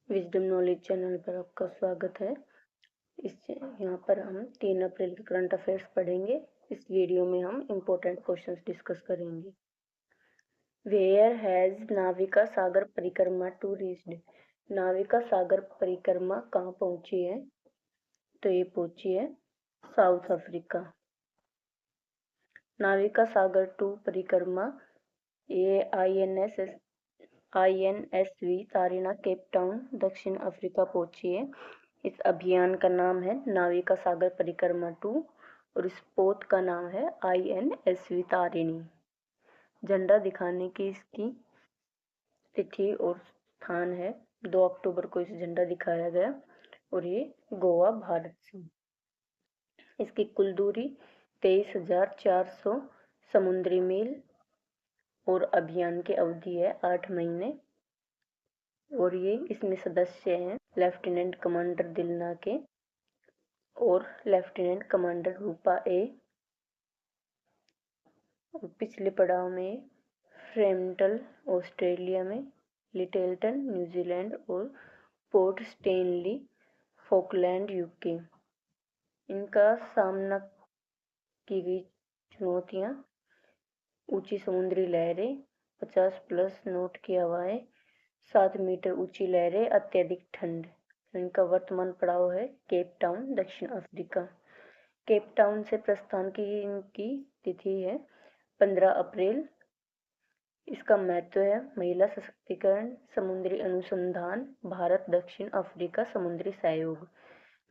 Wisdom knowledge channel पर आपका स्वागत है। यहाँ पर हम 3 अप्रैल के करंट अफेयर्स पढ़ेंगे। इस वीडियो में हम इम्पोर्टेंट क्वेश्चंस डिस्कस करेंगे। वेयर हैज़ नाविका सागर परिक्रमा टू रीच्ड? नाविका सागर परिक्रमा कहाँ पहुंची है? तो ये पहुंची है साउथ अफ्रीका। नाविका सागर 2 परिक्रमा ये INSV तारिणा केप टाउन दक्षिण अफ्रीका पहुंची है। इस अभियान का नाम है नाविका सागर परिक्रमा 2 और इस पोत का नाम है INSV तारिणी। झंडा दिखाने की इसकी तिथि और स्थान है 2 अक्टूबर को इसे झंडा दिखाया गया और ये गोवा भारत से। इसकी कुल दूरी 23,400 समुद्री मील और अभियान की अवधि है 8 महीने। और ये इसमें सदस्य हैं लेफ्टिनेंट कमांडर दिलना के और लेफ्टिनेंट कमांडर रूपा ए। और पिछले पड़ाव में फ्रेमंटल ऑस्ट्रेलिया में, लिटिलटन न्यूजीलैंड और पोर्ट स्टेनली फॉकलैंड यूके। इनका सामना की गई चुनौतियां: ऊंची समुद्री लहरें, 50+ नॉट की हवाएं, 7 मीटर ऊंची लहरें, अत्यधिक ठंड। इनका वर्तमान पड़ाव है केप टाउन दक्षिण अफ्रीका। केप टाउन से प्रस्थान की इनकी तिथि है 15 अप्रैल। इसका महत्व है महिला सशक्तिकरण, समुद्री अनुसंधान, भारत दक्षिण अफ्रीका समुद्री सहयोग।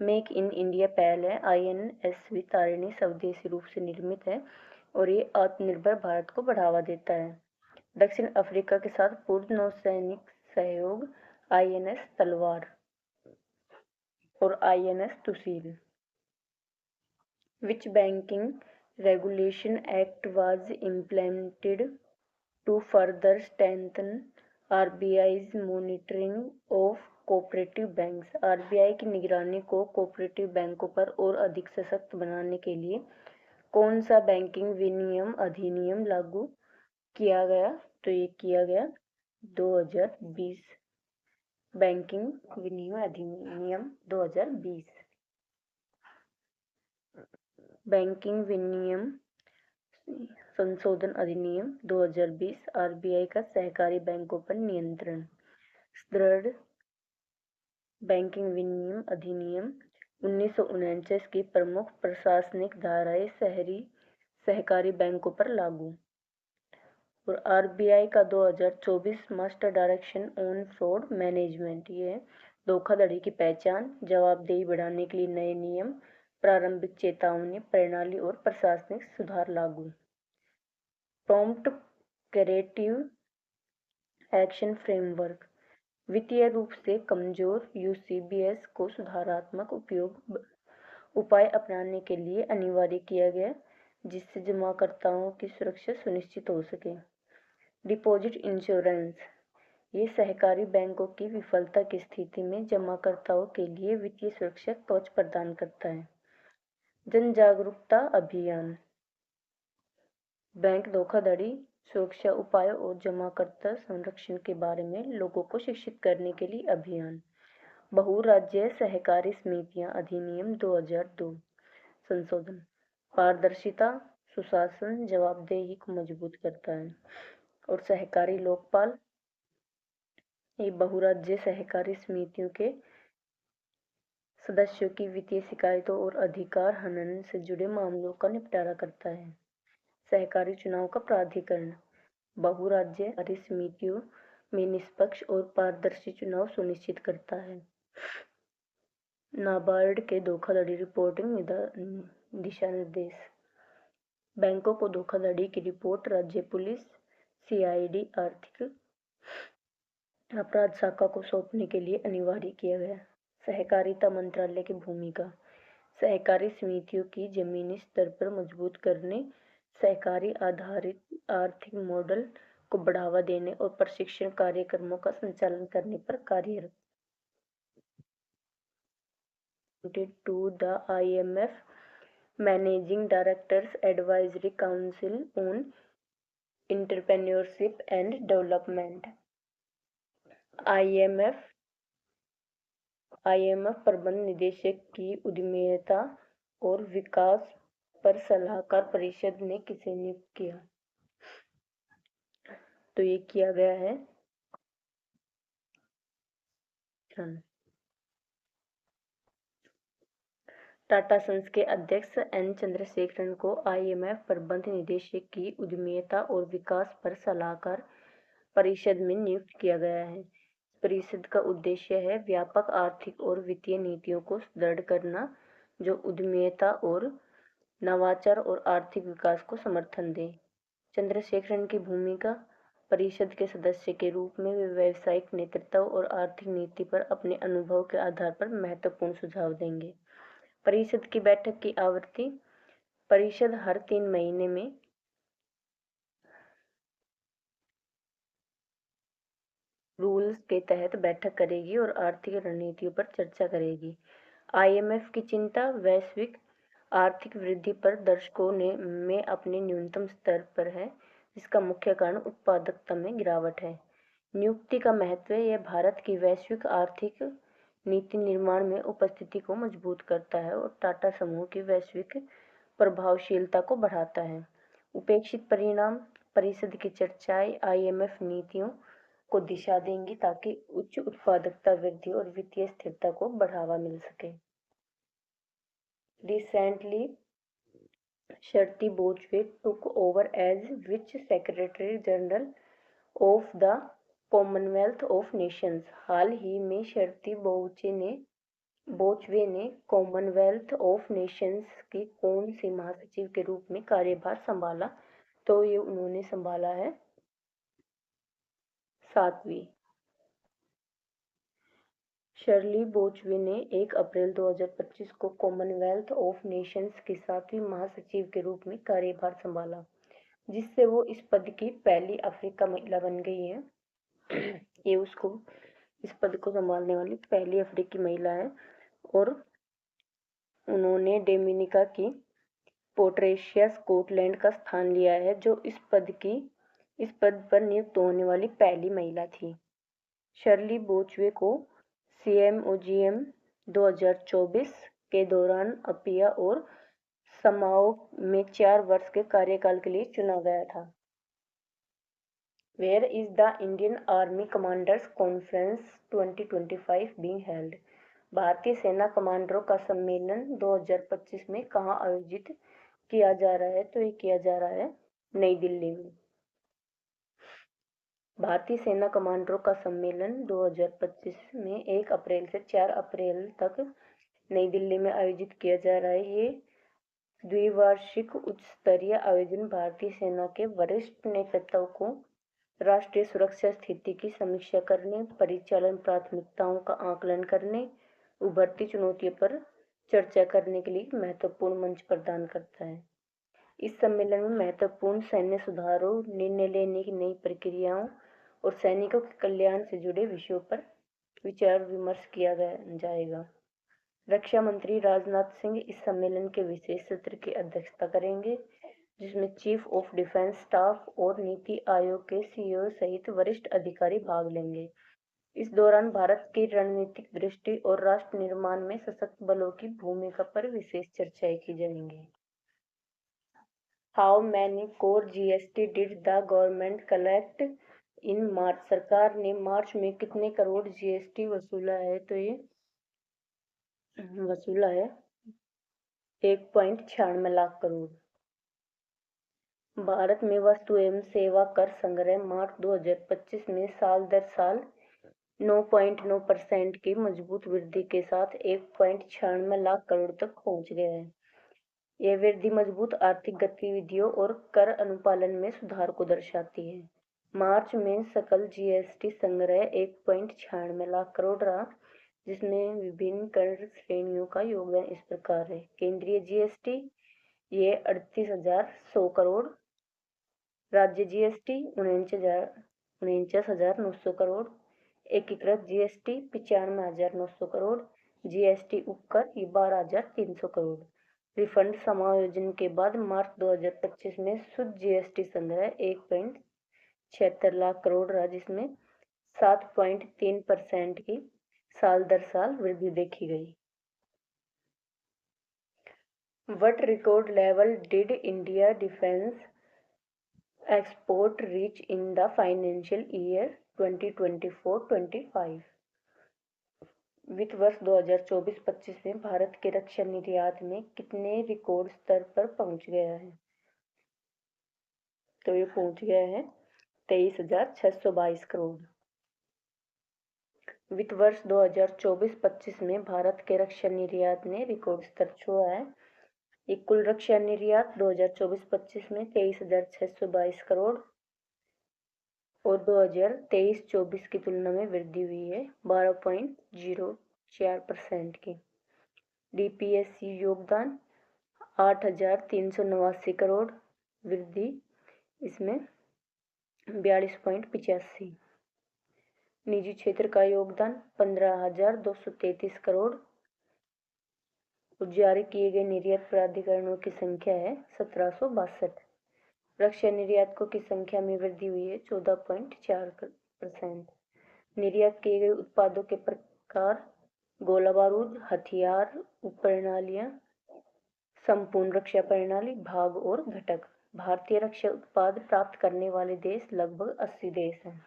मेक इन इंडिया पहल है। INSV तारिणी स्वदेशी रूप से निर्मित है और ये आत्मनिर्भर भारत को बढ़ावा देता है। दक्षिण अफ्रीका के साथ पूर्ण नौसैनिक सहयोग INS तलवार और INS Tushil. Which banking regulation act was implemented to further strengthen RBI's monitoring of cooperative banks? RBI की निगरानी को कोऑपरेटिव बैंकों पर और अधिक सशक्त बनाने के लिए कौन सा बैंकिंग विनियम अधिनियम लागू किया गया? तो ये किया गया 2020 बैंकिंग विनियम अधिनियम 2020। बैंकिंग विनियम संशोधन अधिनियम 2020 RBI का सहकारी बैंकों पर नियंत्रण। दृढ़ बैंकिंग विनियम अधिनियम 1949 की प्रमुख प्रशासनिक धाराएं शहरी सहकारी बैंकों पर लागू। और RBI का 2024 master direction on fraud management, ये धोखाधड़ी की पहचान, जवाबदेही बढ़ाने के लिए नए नियम, प्रारंभिक चेतावनी प्रणाली और प्रशासनिक सुधार लागू। प्रॉम्प्ट करेक्टिव एक्शन फ्रेमवर्क, वित्तीय रूप से कमजोर UCBS को सुधारात्मक उपाय अपनाने के लिए अनिवार्य किया गया जिससे जमाकर्ताओं की सुरक्षा सुनिश्चित हो सके। डिपॉजिट इंश्योरेंस, ये सहकारी बैंकों की विफलता की स्थिति में जमाकर्ताओं के लिए वित्तीय सुरक्षा कवच प्रदान करता है। जन जागरूकता अभियान, बैंक धोखाधड़ी सुरक्षा उपायों और जमाकर्ता संरक्षण के बारे में लोगों को शिक्षित करने के लिए अभियान। बहुराज्यीय सहकारी समितियां अधिनियम 2002 संशोधन, पारदर्शिता, सुशासन, जवाबदेही को मजबूत करता है। और सहकारी लोकपाल, ये बहुराज्यीय सहकारी समितियों के सदस्यों की वित्तीय शिकायतों और अधिकार हनन से जुड़े मामलों का निपटारा करता है। सहकारी चुनाव का प्राधिकरण, बहुराज्यीय सहकारी समितियों में निष्पक्ष और पारदर्शी चुनाव सुनिश्चित करता है। नाबार्ड के धोखाधड़ी रिपोर्टिंग दिशा निर्देश, बैंकों को धोखाधड़ी की रिपोर्ट राज्य पुलिस, CID आर्थिक अपराध शाखा को सौंपने के लिए अनिवार्य किया गया। सहकारिता मंत्रालय की भूमिका, सहकारी समितियों की जमीनी स्तर पर मजबूत करने, सहकारी आधारित आर्थिक मॉडल को बढ़ावा देने और प्रशिक्षण कार्यक्रमों का संचालन करने पर कार्यरत। To the IMF Managing Directors Advisory Council on Entrepreneurship and Development। IMF IMF प्रबंध निदेशक की उद्यमिता और विकास पर सलाहकार परिषद ने किसे नियुक्त किया? तो ये किया गया है टाटा सन्स के अध्यक्ष एन चंद्रशेखरन को IMF प्रबंध निदेशक की उद्यमिता और विकास पर सलाहकार परिषद में नियुक्त किया गया है। परिषद का उद्देश्य है व्यापक आर्थिक और वित्तीय नीतियों को सुदृढ़ करना जो उद्यमिता और नवाचार और आर्थिक विकास को समर्थन दे। चंद्रशेखरन की भूमिका परिषद के सदस्य के रूप में वे व्यावसायिक नेतृत्व और आर्थिक नीति पर अपने अनुभव के आधार पर महत्वपूर्ण सुझाव देंगे। परिषद की बैठक की आवृत्ति परिषद हर 3 महीने में रूल्स के तहत बैठक करेगी और आर्थिक रणनीतियों पर चर्चा करेगी। IMF की चिंता वैश्विक आर्थिक वृद्धि पर दशकों में अपने न्यूनतम स्तर पर है, जिसका मुख्य कारण उत्पादकता में गिरावट है। नियुक्ति का महत्व यह भारत की वैश्विक आर्थिक नीति निर्माण में उपस्थिति को मजबूत करता है और टाटा समूह की वैश्विक प्रभावशीलता को बढ़ाता है। उपेक्षित परिणाम परिषद की चर्चाएं IMF नीतियों को दिशा देंगी ताकि उच्च उत्पादकता वृद्धि और वित्तीय स्थिरता को बढ़ावा मिल सके। Recently, Shruti Bojwe took over as Vice Secretary General of the Commonwealth of Nations। हाल ही में श्रुति बोचवे ने कॉमनवेल्थ ऑफ नेशंस की कौन सी महासचिव के रूप में कार्यभार संभाला? तो ये उन्होंने संभाला है 7वीं। शर्ली बोचवे ने 1 अप्रैल 2025 को कॉमनवेल्थ ऑफ नेशंस की 7वीं महासचिव के रूप में कार्यभार संभाला, जिससे वो इस पद की पहली अफ्रीका महिला बन गई है। ये उसको इस पद को संभालने वाली पहली अफ्रीकी महिला है और उन्होंने डोमिनिका की पोट्रेशिया स्कॉटलैंड का स्थान लिया है, जो इस पद पर नियुक्त होने वाली पहली महिला थी। शर्ली बोचवे को CMOGM 2024 के दौरान अपिया और समाओ में 4 वर्ष के कार्यकाल के लिए चुना गया था। Where is the Indian Army Commanders Conference 2025 being held? भारतीय सेना कमांडरों का सम्मेलन 2025 में कहाँ आयोजित किया जा रहा है? तो ये किया जा रहा है नई दिल्ली में। भारतीय सेना कमांडरों का सम्मेलन 2025 में 1 अप्रैल से 4 अप्रैल तक नई दिल्ली में आयोजित किया जा रहा है। ये द्विवार्षिक उच्च स्तरीय आयोजन भारतीय सेना के वरिष्ठ नेतृत्व को राष्ट्रीय सुरक्षा स्थिति की समीक्षा करने, परिचालन प्राथमिकताओं का आकलन करने, उभरती चुनौतियों पर चर्चा करने के लिए महत्वपूर्ण मंच प्रदान करता है। इस सम्मेलन में महत्वपूर्ण सैन्य सुधारों, निर्णय लेने की नई प्रक्रियाओं और सैनिकों के कल्याण से जुड़े विषयों पर विचार विमर्श किया जाएगा। रक्षा मंत्री राजनाथ सिंह इस सम्मेलन के विशेष सत्र की अध्यक्षता करेंगे, जिसमें चीफ ऑफ डिफेंस स्टाफ और नीति आयोग के CEO सहित वरिष्ठ अधिकारी भाग लेंगे। इस दौरान भारत की रणनीतिक दृष्टि और राष्ट्र निर्माण में सशक्त बलों की भूमिका पर विशेष चर्चाएं की जाएंगी। How many crore GST did the government collect in मार्च? सरकार ने मार्च में कितने करोड़ GST वसूला है? तो ये वसूला है 1.96 लाख करोड़। भारत में वस्तु एवं सेवा कर संग्रह मार्च 2025 में साल दर साल 9.9% की मजबूत वृद्धि के साथ 1.96 लाख करोड़ तक पहुंच गया है। यह वृद्धि मजबूत आर्थिक गतिविधियों और कर अनुपालन में सुधार को दर्शाती है। मार्च में सकल GST संग्रह 1.96 लाख करोड़ रहा, जिसमें विभिन्न कर श्रेणियों का योगदान इस प्रकार है। केंद्रीय GST ये 38,100 करोड़, राज्य GST 49,900 करोड़, एकीकृत GST 95,900 करोड़, GST उपकर 12,300 करोड़। रिफंड समायोजन के बाद मार्च 2025 में शुद्ध GST संग्रह 1.76 लाख करोड़ रहा, जिसमें 7.3% की साल दर साल वृद्धि देखी गई। What record level did India defense export reach in the financial year 2024-25? वित्त वर्ष 2024-25 में भारत के रक्षा निर्यात में कितने रिकॉर्ड स्तर पर पहुंच गया है? तो ये पहुंच गया है 23,622 करोड़। वित्त वर्ष 2024-25 में भारत के रक्षा निर्यात ने रिकॉर्ड स्तर छुआ है। एक कुल रक्षा निर्यात 2024-25 में 23,622 करोड़ और 2023-24 की तुलना में वृद्धि हुई है 12.04% की। डीपीएससी योगदान 8,389 करोड़, वृद्धि इसमें 42.85। निजी क्षेत्र का योगदान 15,233 करोड़ और जारी किए गए निर्यात प्राधिकरणों की संख्या है 1762। रक्षा निर्यातकों की संख्या में वृद्धि हुई है 14.4%। निर्यात किए गए उत्पादों के प्रकार गोला बारूद, हथियार, उपप्रणालियां, संपूर्ण रक्षा प्रणाली, भाग और घटक। भारतीय रक्षा उत्पाद प्राप्त करने वाले देश लगभग 80 देश हैं।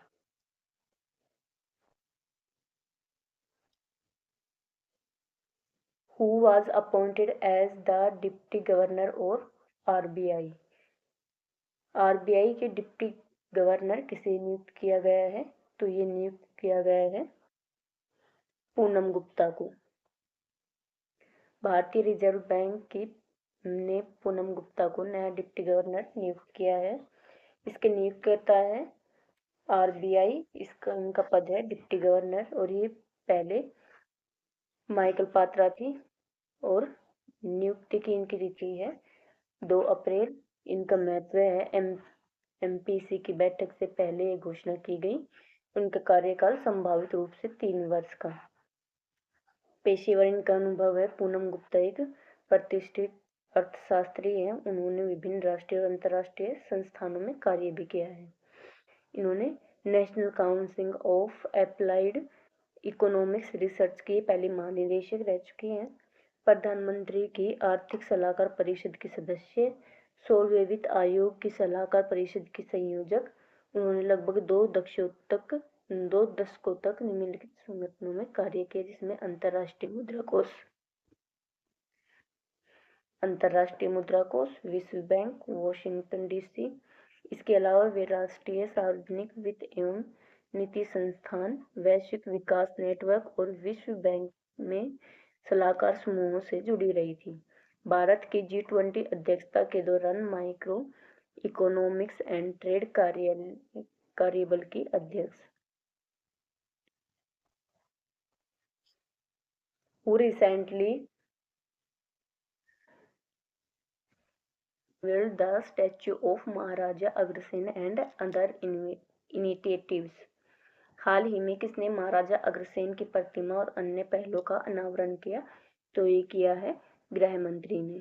Who was appointed as the deputy governor और आरबीआई? आरबीआई के डिप्टी गवर्नर किसे नियुक्त किया गया है? तो ये नियुक्त किया गया है पूनम गुप्ता को। भारतीय रिजर्व बैंक ने पूनम गुप्ता को नया डिप्टी गवर्नर नियुक्त किया है। इसके नियुक्तकर्ता है आरबीआई। इनका पद है डिप्टी गवर्नर और ये पहले माइकल पात्रा थी और नियुक्ति की इनकी तिथि है 2 अप्रैल। इनका महत्व है एमपीसी की बैठक से पहले ये घोषणा की गई। उनका कार्यकाल संभावित रूप से 3 वर्ष का। पेशेवर इनका अनुभव है। पूनम गुप्ता एक प्रतिष्ठित अर्थशास्त्री हैं। उन्होंने विभिन्न राष्ट्रीय और अंतर्राष्ट्रीय संस्थानों में कार्य भी किया है। इन्होंने national council of applied economics research की पहली महानिदेशक रह चुकी हैं। प्रधानमंत्री की आर्थिक सलाहकार परिषद की सदस्य, 16वें वित्त आयोग की सलाहकार परिषद की संयोजक। उन्होंने लगभग 2 दशकों तक निम्नलिखित संगठनों में कार्य किया, जिसमें अंतर्राष्ट्रीय मुद्रा कोष, विश्व बैंक, वॉशिंगटन डीसी। इसके अलावा वे राष्ट्रीय सार्वजनिक वित्त एवं नीति संस्थान, वैश्विक विकास नेटवर्क और विश्व बैंक में सलाहकार समूहों से जुड़ी रही थी। भारत की G20 अध्यक्षता के दौरान माइक्रो इकोनॉमिक्स एंड ट्रेड कार्यबल की अध्यक्ष। Who recently unveiled the statue of Maharaja Agrasen and other initiatives? हाल ही में किसने महाराजा अग्रसेन की प्रतिमा और अन्य पहलों का अनावरण किया? तो ये किया है गृह मंत्री ने।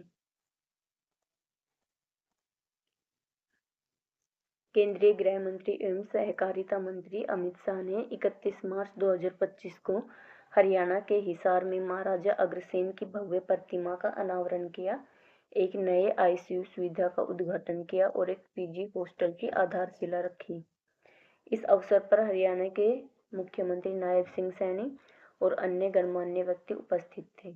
केंद्रीय गृह मंत्री एवं सहकारिता मंत्री अमित शाह ने 31 मार्च 2025 को हरियाणा के हिसार में महाराजा अग्रसेन की भव्य प्रतिमा का अनावरण किया, एक नए आईसीयू सुविधा का उद्घाटन किया और एक पीजी हॉस्टल की आधारशिला रखी। इस अवसर पर हरियाणा के मुख्यमंत्री नायब सिंह सैनी और अन्य गणमान्य व्यक्ति उपस्थित थे।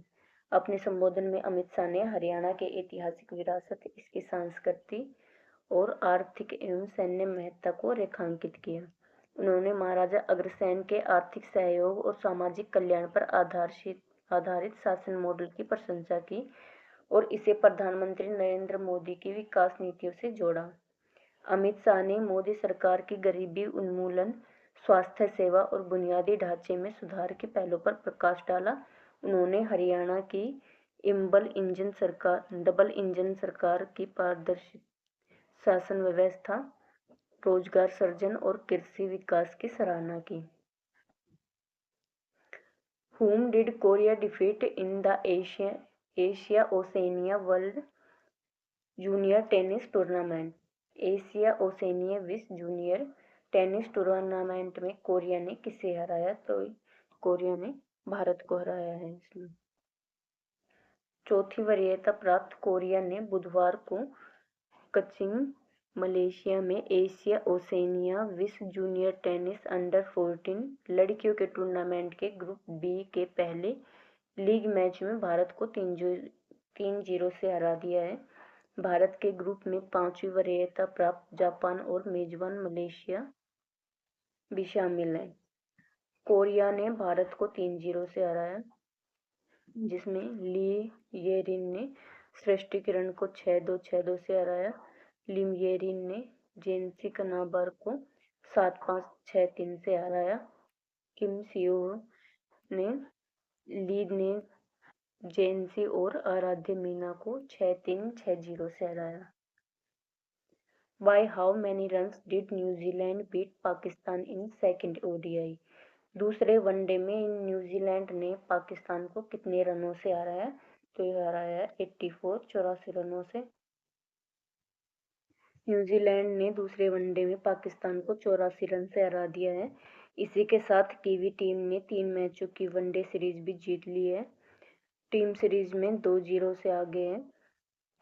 अपने संबोधन में अमित शाह ने हरियाणा के ऐतिहासिक विरासत, इसकी सांस्कृतिक और आर्थिक एवं सैन्य महत्ता को रेखांकित किया। उन्होंने महाराजा अग्रसेन के आर्थिक सहयोग और सामाजिक कल्याण पर आधारित शासन मॉडल की प्रशंसा की और इसे प्रधानमंत्री नरेंद्र मोदी की विकास नीतियों से जोड़ा। अमित शाह ने मोदी सरकार की गरीबी उन्मूलन, स्वास्थ्य सेवा और बुनियादी ढांचे में सुधार के पहलों पर प्रकाश डाला। उन्होंने हरियाणा की डबल इंजन सरकार की पारदर्शी शासन व्यवस्था, रोजगार सृजन और कृषि विकास की सराहना की। Whom did Korea defeat in the Asia Oceania World junior tennis tournament? Asia Oceania विश्व जूनियर टेनिस टूर्नामेंट में कोरिया ने किसे हराया? तो कोरिया ने भारत को हराया है इसमें। चौथी वरीयता प्राप्त कोरिया ने बुधवार को कचिंग, मलेशिया में एशिया ओसेनिया विश्व जूनियर टेनिस अंडर 14 लड़कियों के टूर्नामेंट के ग्रुप बी के पहले लीग मैच में भारत को 3-0 से हरा दिया है। भारत के ग्रुप में 5वीं वरीयता प्राप्त जापान और मेजबान मलेशिया भी शामिल है। कोरिया ने भारत को 3-0 से हराया, जिसमें ली येरिन ने सृष्टि किरण को 6-2, 6-2 से हराया। लिम येरिन ने जेन्सी कनाबर को 7-5, 6-3 से हराया। किम सियो ने ली ने जेन्सी और आराध्य मीना को 6-3, 6-0 से हराया। By how many runs did New Zealand beat Pakistan in second ODI? दूसरे वनडे में न्यूजीलैंड ने पाकिस्तान को कितने रनों से हराया? तो ये हराया है 84, 84 रनों से। न्यूजीलैंड ने दूसरे वनडे में पाकिस्तान को 84 रन से हरा दिया है। इसी के साथ कीवी टीम ने 3 मैचों की वनडे सीरीज भी जीत ली है। टीम सीरीज में 2-0 से आगे है।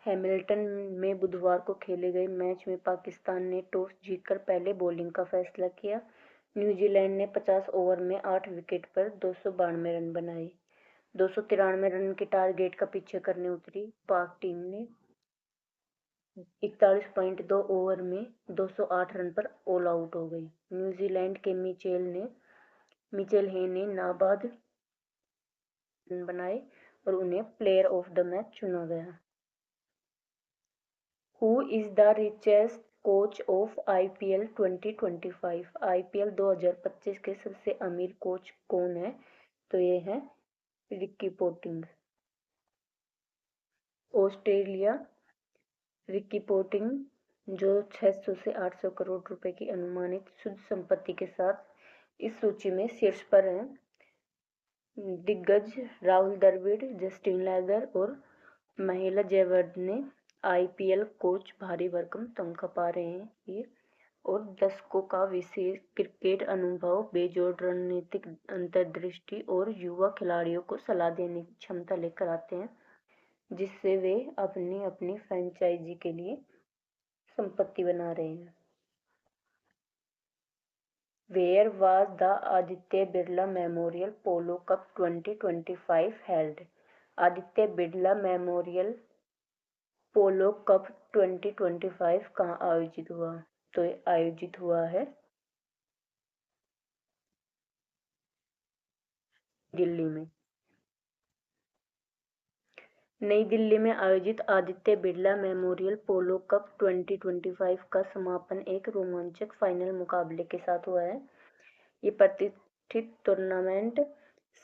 हैमिल्टन में बुधवार को खेले गए मैच में पाकिस्तान ने टॉस जीतकर पहले बॉलिंग का फैसला किया। न्यूजीलैंड ने 50 ओवर में 8 विकेट पर 292 रन बनाए। 293 रन के टारगेट का पीछे करने उतरी पाक टीम ने 41.2 ओवर में 208 रन पर ऑल आउट हो गई। न्यूजीलैंड के मिचेल हे ने नाबाद रन बनाए और उन्हें प्लेयर ऑफ द मैच चुना गया। Who is the richest coach of IPL 2025? IPL 2025 के सबसे अमीर कोच कौन है? तो ये है Ricky Ponting. Australia Ricky Ponting, जो 600 से 800 करोड़ रुपए की अनुमानित शुद्ध संपत्ति के साथ इस सूची में शीर्ष पर हैं। दिग्गज राहुल द्रविड़, जस्टिन लेगर और महिला जयवर्धने IPL कोच भारी भरकम तनख्वाह पा रहे हैं ये, और दशकों का विशेष क्रिकेट अनुभव, बेजोड़ रणनीतिक अंतर्दृष्टि और युवा खिलाड़ियों को सलाह देने की क्षमता लेकर आते हैं, जिससे वे अपनी अपनी फ्रेंचाइजी के लिए संपत्ति बना रहे हैं। Where was the Aditya Birla Memorial Polo Cup 2025 held? Aditya Birla memorial polo cup 2025 कहाँ आयोजित हुआ? तो ये आयोजित हुआ है दिल्ली में। नई दिल्ली में आयोजित Aditya Birla memorial polo cup 2025 का समापन एक रोमांचक फाइनल मुकाबले के साथ हुआ है। ये प्रतिष्ठित टूर्नामेंट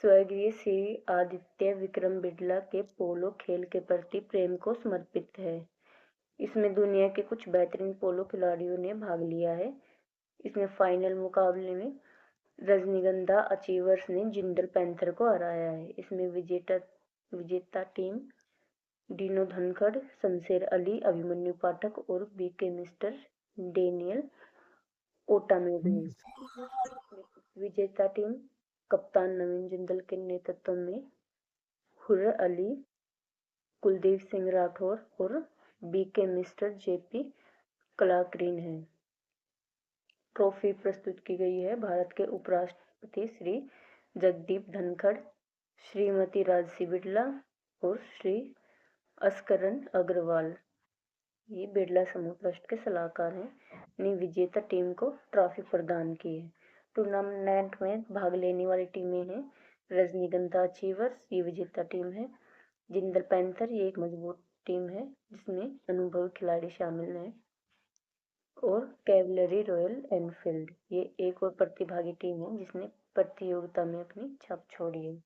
स्वर्गीय श्री आदित्य विक्रम बिरला के पोलो खेल के प्रति प्रेम को समर्पित है। इसमें दुनिया के कुछ बेहतरीन पोलो खिलाड़ियों ने भाग लिया है। इसमें फाइनल मुकाबले में रजनीगंधा अचीवर्स ने जिंदल पैंथर को हराया है। इसमें विजेता टीम डीनो धनखड़, शमशेर अली, अभिमन्यु पाठक और बीके मिस्टर डेनियल ओटामेडी। विजेता टीम कप्तान नवीन जिंदल के नेतृत्व में हुर्र अली, कुलदीप सिंह राठौर और बीके मिस्टर जेपी क्लार्किन है। ट्रॉफी प्रस्तुत की गई है भारत के उपराष्ट्रपति श्री जगदीप धनखड़, श्रीमती राजसी बिरला और श्री अस्करन अग्रवाल। ये बिरला समूह ट्रस्ट के सलाहकार हैं। ने विजेता टीम को ट्रॉफी प्रदान की है। टूर्नामेंट में भाग लेने वाली टीमें हैं रजनीगंधा अचीवर्स, ये विजेता टीम है। जिंदल पैंथर, ये एक मजबूत टीम है जिसमें अनुभवी खिलाड़ी शामिल हैं। और कैवलरी रॉयल एनफील्ड, ये एक और प्रतिभागी टीम है जिसने प्रतियोगिता में अपनी छाप छोड़ी है।